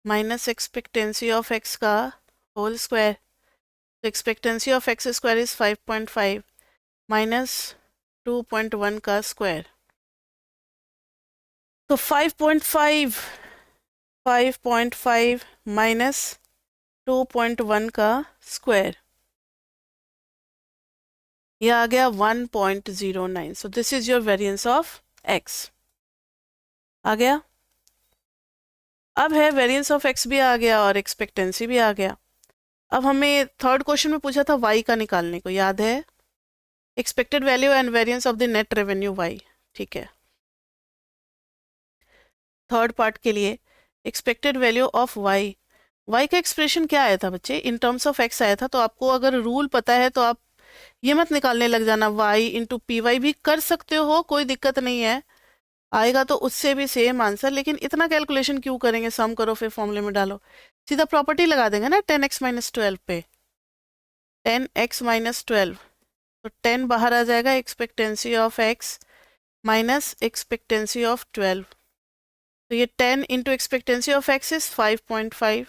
minus expectancy of x का होल स्क्वायर। तो expectancy of x square is 5.5 minus 2.1 का स्क्वायर, तो 5.5 माइनस 2.1 का स्क्वायर, यह आ गया 1.09। So this is your variance of x। आ गया? अब है वेरिएंस ऑफ x भी आ गया और एक्सपेक्टेंसी भी आ गया। अब हमें थर्ड क्वेश्चन में पूछा था y का निकालने को, याद है? Expected value and variance of the net revenue y, ठीक है। थर्ड पार्ट के लिए expected value of y, y का एक्सप्रेशन क्या आया था बच्चे? इन टर्म्स ऑफ x आया था। तो आपको अगर रूल पता है तो आप ये मत निकालने लग जाना, y इंटू पी वाई भी कर सकते हो, कोई दिक्कत नहीं है, आएगा तो उससे भी सेम आंसर। लेकिन इतना कैलकुलेशन क्यों करेंगे? सम करो फिर फॉर्मूले में डालो, सीधा प्रॉपर्टी लगा देंगे ना 10x माइनस 12 पे, 10x माइनस 12, तो 10 बाहर आ जाएगा, expectancy of x minus expectancy of 12, तो ये 10 into expectancy of x is 5.5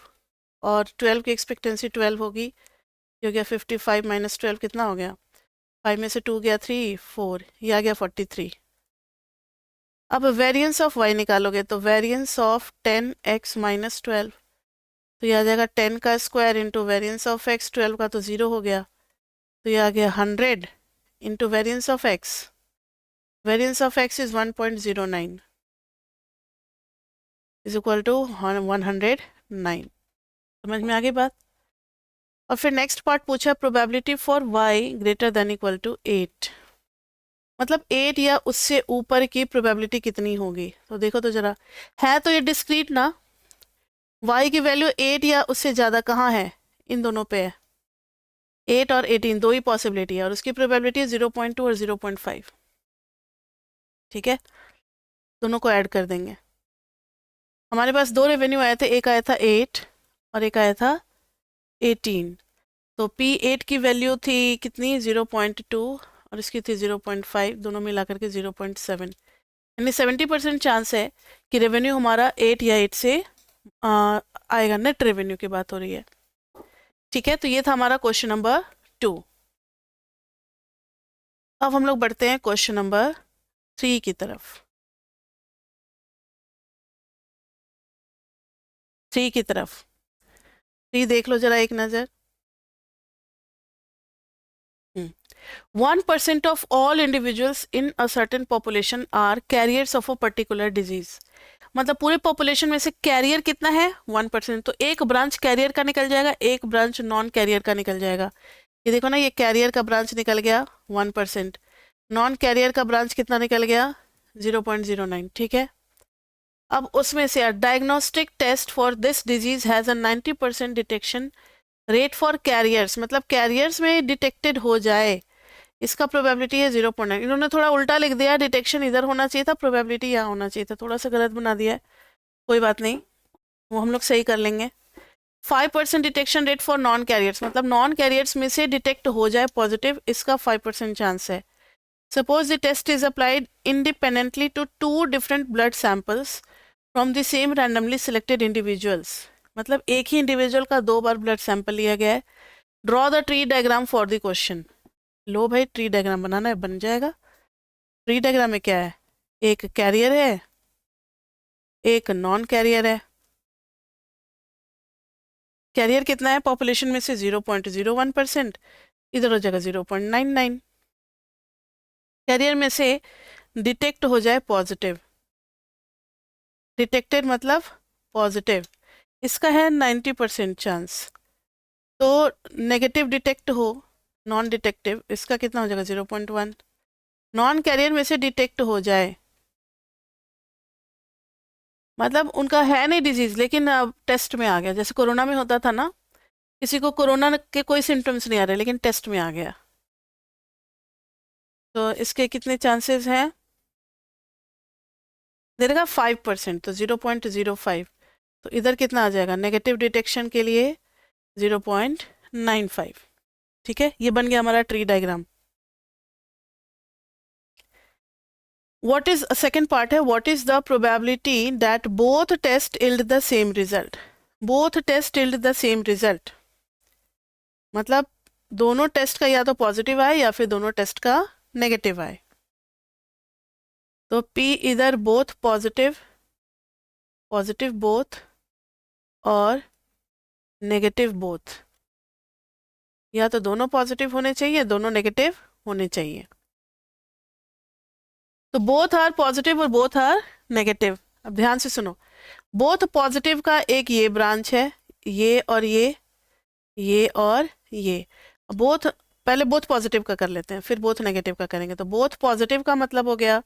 और 12 की एक्सपेक्टेंसी 12 होगी, ये हो गया 55 माइनस 12 कितना हो गया? 5 में से 2 गया 3, 4, ये आ गया 43। अब वेरिएंस ऑफ y निकालोगे तो वेरिएंस ऑफ 10x माइनस 12, तो ये आ जाएगा 10 का square into variance of x, 12 का तो 0 हो गया, तो ये आ गया 100 into variance of x, variance of x is 1.09 is equal to 109। समझ में आ गई बात? और फिर नेक्स्ट पार्ट पूछा probability for y greater than equal to 8, मतलब 8 या उससे ऊपर की प्रोबेबिलिटी कितनी होगी? तो देखो तो जरा, है तो ये डिस्क्रीट ना, y की वैल्यू 8 या उससे ज़्यादा कहाँ है? इन दोनों पे है, 8 और 18 दो ही पॉसिबिलिटी है, और उसकी प्रोबेबिलिटी 0.2 और 0.5, ठीक है। दोनों को ऐड कर देंगे। हमारे पास दो रेवेन्यू आए थे, एक आया था 8 और एक आया था 18, तो P8 की वैल्यू थी कितनी? 0.2 और इसकी थी 0.5, दोनों मिला करके 0.7, यानी 70% चांस है कि रेवेन्यू हमारा 8 या 8 से आएगा। नेट रेवेन्यू की बात हो रही है। ठीक है, तो ये था हमारा क्वेश्चन नंबर 2। अब हम लोग बढ़ते हैं क्वेश्चन नंबर 3 की तरफ। 3 की तरफ 3 देख लो जरा एक नज़र। 1% of all individuals in a certain population are carriers of a particular disease। मतलब पूरे पॉपुलेशन में से कैरियर कितना है? 1%। तो एक ब्रांच कैरियर का निकल जाएगा, एक ब्रांच नॉन कैरियर का निकल जाएगा। ये देखो ना, ये कैरियर का ब्रांच निकल गया 1%, नॉन कैरियर का ब्रांच कितना निकल गया? 0.09। ठीक है, अब उसमें से diagnostic test for this disease has a 90% detection rate for carriers. मतलब कैरियर्स में डिटेक्टेड हो जाए, इसका प्रोबेबिलिटी है 0.9। इन्होंने थोड़ा उल्टा लिख दिया, डिटेक्शन इधर होना चाहिए था, प्रोबेबिलिटी यहाँ होना चाहिए था, थोड़ा सा गलत बना दिया है, कोई बात नहीं, वो हम लोग सही कर लेंगे। 5% detection rate for non carriers, मतलब नॉन कैरियर्स में से डिटेक्ट हो जाए पॉजिटिव, इसका 5% चांस है। Suppose the test is applied independently to 2 different blood samples from the same randomly selected individuals. मतलब एक ही इंडिविजुअल का 2 बार ब्लड सैंपल लिया गया है। Draw the tree diagram for the question. लो भाई, ट्री डायग्राम बनाना है, बन जाएगा। ट्री डायग्राम में क्या है? एक कैरियर है, एक नॉन कैरियर है। कैरियर कितना है पॉपुलेशन में से? 0.01%। इधर हो जाएगा 0.99। कैरियर में से डिटेक्ट हो जाए पॉजिटिव, डिटेक्टेड मतलब पॉजिटिव, इसका है 90% चांस। तो नेगेटिव डिटेक्ट हो, नॉन डिटेक्टिव, इसका कितना हो जाएगा? 0.1। नॉन कैरियर में से डिटेक्ट हो जाए, मतलब उनका है नहीं डिजीज, लेकिन अब टेस्ट में आ गया। जैसे कोरोना में होता था ना, किसी को कोरोना के कोई सिम्टम्स नहीं आ रहे लेकिन टेस्ट में आ गया, तो इसके कितने चांसेस हैं? दे देगा 5%, तो 0.05। तो इधर कितना आ जाएगा नेगेटिव डिटेक्शन के लिए? 0.95। ठीक है, ये बन गया हमारा tree diagram. What is second part है, what is the probability that both test yield the same result. Both test yield the same result, मतलब दोनों टेस्ट का या तो पॉजिटिव आए या फिर दोनों टेस्ट का नेगेटिव आए। तो P इधर बोथ पॉजिटिव, पॉजिटिव बोथ और नेगेटिव बोथ, या तो दोनों पॉजिटिव होने चाहिए, दोनों नेगेटिव होने चाहिए। तो बोथ आर पॉजिटिव और बोथ आर नेगेटिव। अब ध्यान से सुनो, बोथ पॉजिटिव का एक ये ब्रांच है, ये और ये और ये। बोथ, पहले बोथ पॉजिटिव का कर लेते हैं, फिर बोथ नेगेटिव का करेंगे। तो बोथ पॉजिटिव का मतलब हो गया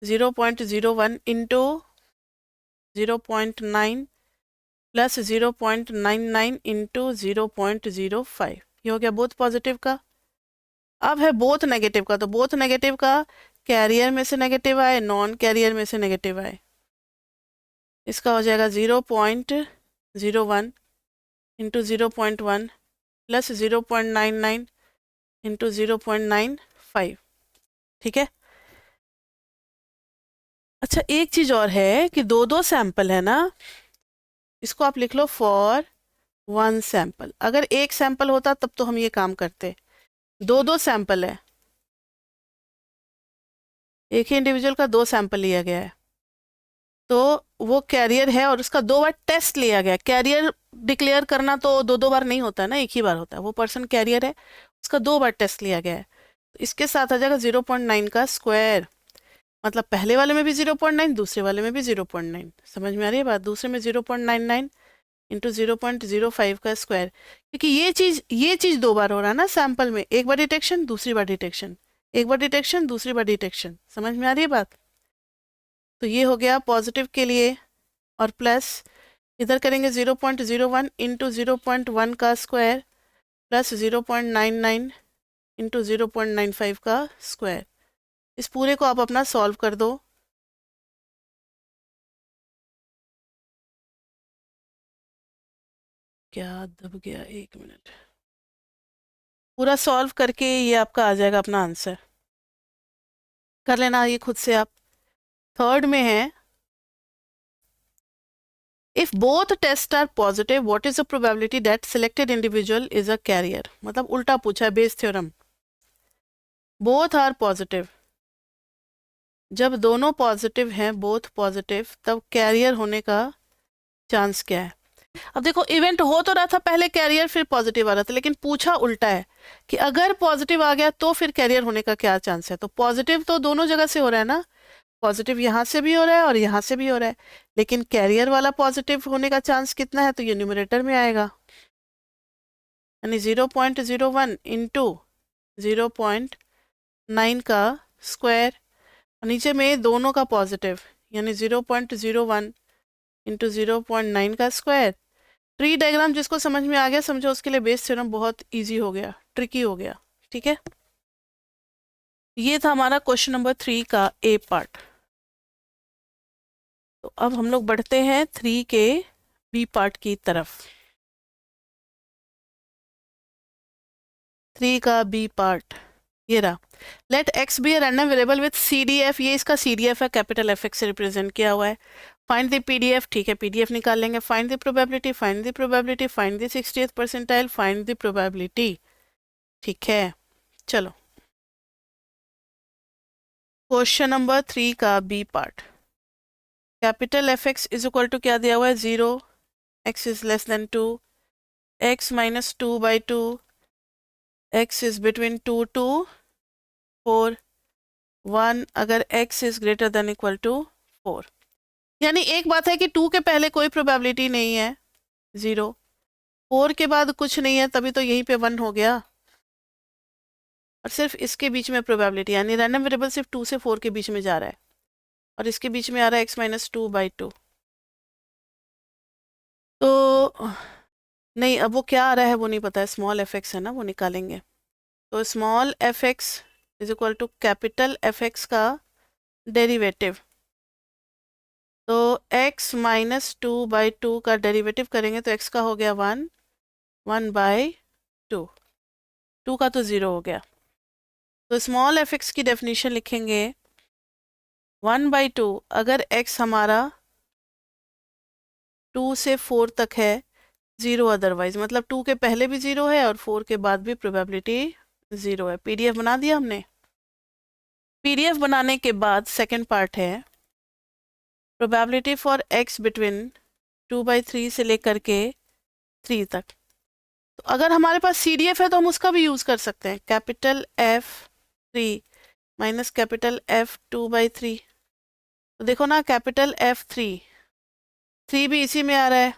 0.01 इंटू 0.9 प्लस 0.99 इंटू 0.05, ये हो गया बोथ पॉजिटिव का। अब है बोथ नेगेटिव का, तो बोथ नेगेटिव का कैरियर में से नेगेटिव आए, नॉन कैरियर में से नेगेटिव आए, इसका हो जाएगा 0.01 इंटू 0.1 प्लस 0.99 इंटू 0.95। ठीक है, अच्छा एक चीज़ और है कि दो दो सैंपल है ना, इसको आप लिख लो फॉर 1 सैंपल। अगर एक सैंपल होता तब तो हम ये काम करते, दो दो सैंपल है, एक ही इंडिविजुअल का 2 सैंपल लिया गया है, तो वो कैरियर है और उसका 2 बार टेस्ट लिया गया। कैरियर डिक्लेयर करना तो दो दो बार नहीं होता है ना, एक ही बार होता है। वो पर्सन कैरियर है, उसका 2 बार टेस्ट लिया गया है, तो इसके साथ आ जाएगा 0.9 का स्क्वायर। मतलब पहले वाले में भी 0.9, दूसरे वाले में भी 0.9। समझ में आ रही है बात? दूसरे में 0.99 इंटू 0.05 का स्क्वायर, क्योंकि ये चीज़ 2 बार हो रहा है ना सैंपल में, एक बार डिटेक्शन दूसरी बार डिटेक्शन, एक बार डिटेक्शन दूसरी बार डिटेक्शन। समझ में आ रही है बात? तो ये हो गया पॉजिटिव के लिए, और प्लस इधर करेंगे 0.01 इंटू 0.1 का स्क्वायर प्लस 0.99 इंटू 0.95 का स्क्वायर। इस पूरे को आप अपना सॉल्व कर दो। क्या दब गया, 1 मिनट। पूरा सॉल्व करके ये आपका आ जाएगा अपना आंसर, कर लेना ये खुद से आप। थर्ड में है if both test are positive what is the probability that selected individual is a carrier, मतलब उल्टा पूछा है, Bayes theorem. Both are positive, जब दोनों पॉजिटिव हैं, बोथ पॉजिटिव, तब कैरियर होने का चांस क्या है। अब देखो इवेंट हो तो रहा था पहले कैरियर फिर पॉजिटिव आ रहा था, लेकिन पूछा उल्टा है कि अगर पॉजिटिव आ गया तो फिर कैरियर होने का क्या चांस है। तो पॉजिटिव तो दोनों जगह से हो रहा है ना, पॉजिटिव यहाँ से भी हो रहा है और यहाँ से भी हो रहा है, लेकिन कैरियर वाला पॉजिटिव होने का चांस कितना है, तो ये न्यूमरेटर में आएगा, यानी 0.01 इंटू 0.9 का स्क्वायर, नीचे में दोनों का पॉजिटिव, यानी 0.01 इंटू 0.9 का स्क्वायर। ट्री डायग्राम जिसको समझ में आ गया समझो, उसके लिए बेस थ्योरम बहुत इजी हो गया, ट्रिकी हो गया। ठीक है, ये था हमारा क्वेश्चन नंबर 3 का ए पार्ट। तो अब हम लोग बढ़ते हैं 3 के बी पार्ट की तरफ। 3 का बी पार्ट ये रहा। Let X be a random variable with CDF, ये इसका CDF है, कैपिटल FX से रिप्रेजेंट किया हुआ है। फाइंड द PDF, ठीक है PDF निकाल लेंगे। Find the probability, find the probability, find the 60th percentile, find the probability. ठीक है, चलो क्वेश्चन नंबर 3 का B part. Capital FX is equal to क्या दिया हुआ है, 0, x is less than 2, x minus 2/2, x is between 2 to 4, 1 अगर x is greater than equal to 4। यानी एक बात है कि 2 के पहले कोई प्रोबेबिलिटी नहीं है, 0, 4 के बाद कुछ नहीं है, तभी तो यहीं पे 1 हो गया, और सिर्फ इसके बीच में प्रोबेबिलिटी, यानी रैंडम वेरिएबल सिर्फ 2 से 4 के बीच में जा रहा है, और इसके बीच में आ रहा है x माइनस 2/2। तो नहीं, अब वो क्या आ रहा है वो नहीं पता है, स्मॉल FX है ना, वो निकालेंगे। तो small FX is equal to capital FX का डेरिवेटिव। तो x माइनस 2/2 का डेरिवेटिव करेंगे तो x का हो गया 1, 1/2, 2 का तो 0 हो गया। तो स्मॉल FX की डेफिनेशन लिखेंगे 1/2, अगर x हमारा 2 से 4 तक है, 0 अदरवाइज, मतलब 2 के पहले भी 0 है और 4 के बाद भी प्रोबेबिलिटी 0 है। PDF बना दिया हमने। PDF बनाने के बाद सेकंड पार्ट है प्रोबेबिलिटी फॉर x बिटवीन 2/3 से लेकर के 3 तक। तो अगर हमारे पास CDF है तो हम उसका भी यूज़ कर सकते हैं, capital F3 minus capital F2/3। तो देखो ना, कैपिटल F3, 3 भी इसी में आ रहा है,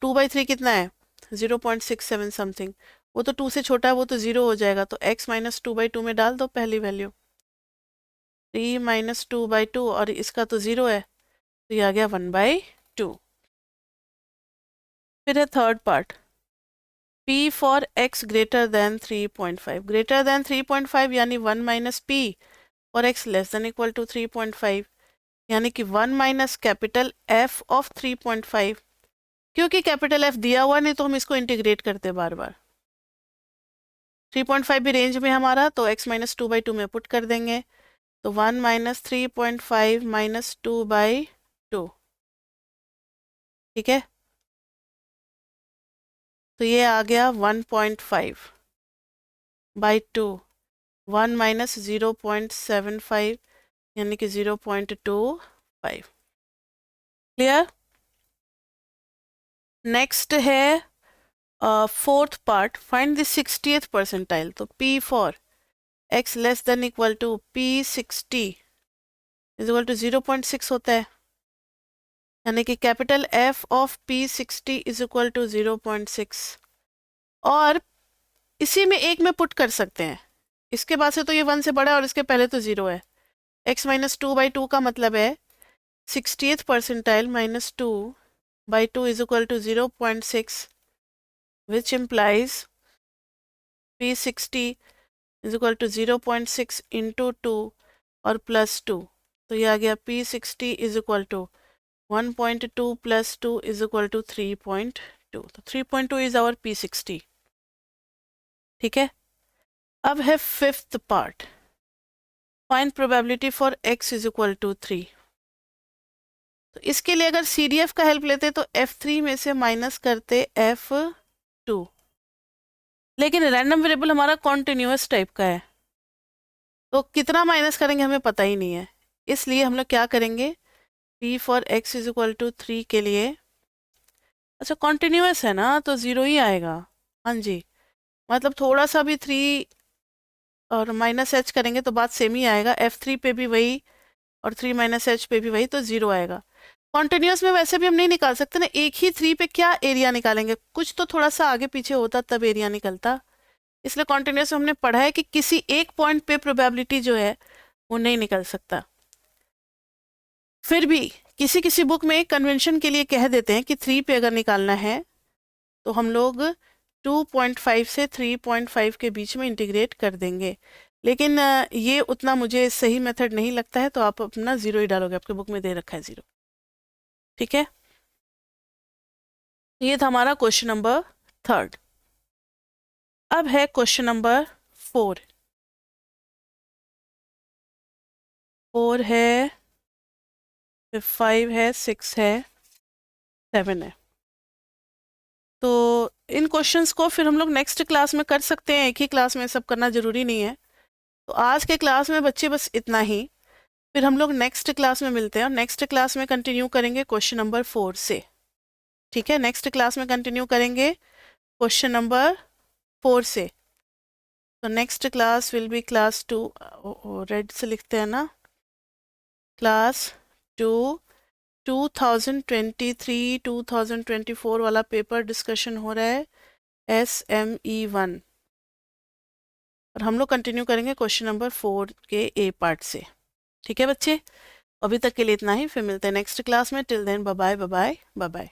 2/3 कितना है, 0.67 समथिंग, वो तो 2 से छोटा है, वो तो 0 हो जाएगा। तो x माइनस 2/2 में डाल दो पहली वैल्यू, 3 माइनस 2/2, और इसका तो 0 है, तो ये आ गया 1/2। फिर है third part, P for x greater than 3.5, greater than 3.5 यानी 1 माइनस P, और x less than equal to 3.5 यानी कि 1 माइनस कैपिटल F ऑफ 3.5। क्योंकि कैपिटल F दिया हुआ नहीं तो हम इसको इंटीग्रेट करते बार बार। 3.5 भी रेंज में हमारा, तो x माइनस 2/2 में पुट कर देंगे, तो 1 माइनस 3.5 माइनस 2/2। ठीक है, तो ये आ गया 1.5/2, 1 माइनस 0.75 यानी कि 0.25। क्लियर। नेक्स्ट है fourth part, find the 60th percentile. तो P for x less than equal to P60 is equal to 0.6 होता है, यानी कि capital F of P60 is equal to 0.6। और इसी में एक में पुट कर सकते हैं, इसके बाद से तो ये 1 से बड़ा है और इसके पहले तो 0 है। x माइनस 2/2 का मतलब है 60th percentile minus 2/2 is equal to 0.6, which implies P60 is equal to 0.6 into 2 और प्लस 2, तो ये आ गया P60 is equal to 1.2 plus 2 is equal to 3.2। तो 3.2 is our P60। ठीक है, अब है fifth part, find probability for x is equal to 3। तो इसके लिए अगर CDF का हेल्प लेते तो F3 में से माइनस करते F2, लेकिन रैंडम वेरिएबल हमारा कॉन्टिन्यूअस टाइप का है तो कितना माइनस करेंगे हमें पता ही नहीं है, इसलिए हम लोग क्या करेंगे, P for x is equal to 3 के लिए, अच्छा कॉन्टिन्यूअस है ना तो 0 ही आएगा। हाँ जी, मतलब थोड़ा सा भी 3 और माइनस h करेंगे तो बात सेम ही आएगा, F3 पे भी वही और 3 माइनस h पे भी वही, तो 0 आएगा। कॉन्टिन्यूअस में वैसे भी हम नहीं निकाल सकते ना, एक ही 3 पे क्या एरिया निकालेंगे, कुछ तो थोड़ा सा आगे पीछे होता तब एरिया निकलता, इसलिए कॉन्टिन्यूअस में हमने पढ़ा है कि किसी एक पॉइंट पे प्रोबेबिलिटी जो है वो नहीं निकल सकता। फिर भी किसी किसी बुक में कन्वेंशन के लिए कह देते हैं कि 3 पे अगर निकालना है तो हम लोग 2.5 से 3.5 के बीच में इंटीग्रेट कर देंगे, लेकिन ये उतना मुझे सही मेथड नहीं लगता है, तो आप अपना 0 ही डालोगे, आपके बुक में दे रखा है 0। ठीक है, ये था हमारा क्वेश्चन नंबर 3। अब है क्वेश्चन नंबर 4। 4 है, 5 है, 6 है, 7 है। तो इन क्वेश्चंस को फिर हम लोग नेक्स्ट क्लास में कर सकते हैं, एक ही क्लास में सब करना ज़रूरी नहीं है। तो आज के क्लास में बच्चे बस इतना ही, फिर हम लोग नेक्स्ट क्लास में मिलते हैं और नेक्स्ट क्लास में कंटिन्यू करेंगे क्वेश्चन नंबर 4 से। ठीक है, नेक्स्ट क्लास में कंटिन्यू करेंगे क्वेश्चन नंबर 4 से। तो next class will be class 2, red से लिखते हैं ना, क्लास 2 2023-2024 वाला पेपर डिस्कशन हो रहा है, SME1, और हम लोग कंटिन्यू करेंगे क्वेश्चन नंबर 4 के A पार्ट से। ठीक है बच्चे, अभी तक के लिए इतना ही, फिर मिलते हैं नेक्स्ट क्लास में। Till then bye bye bye bye bye.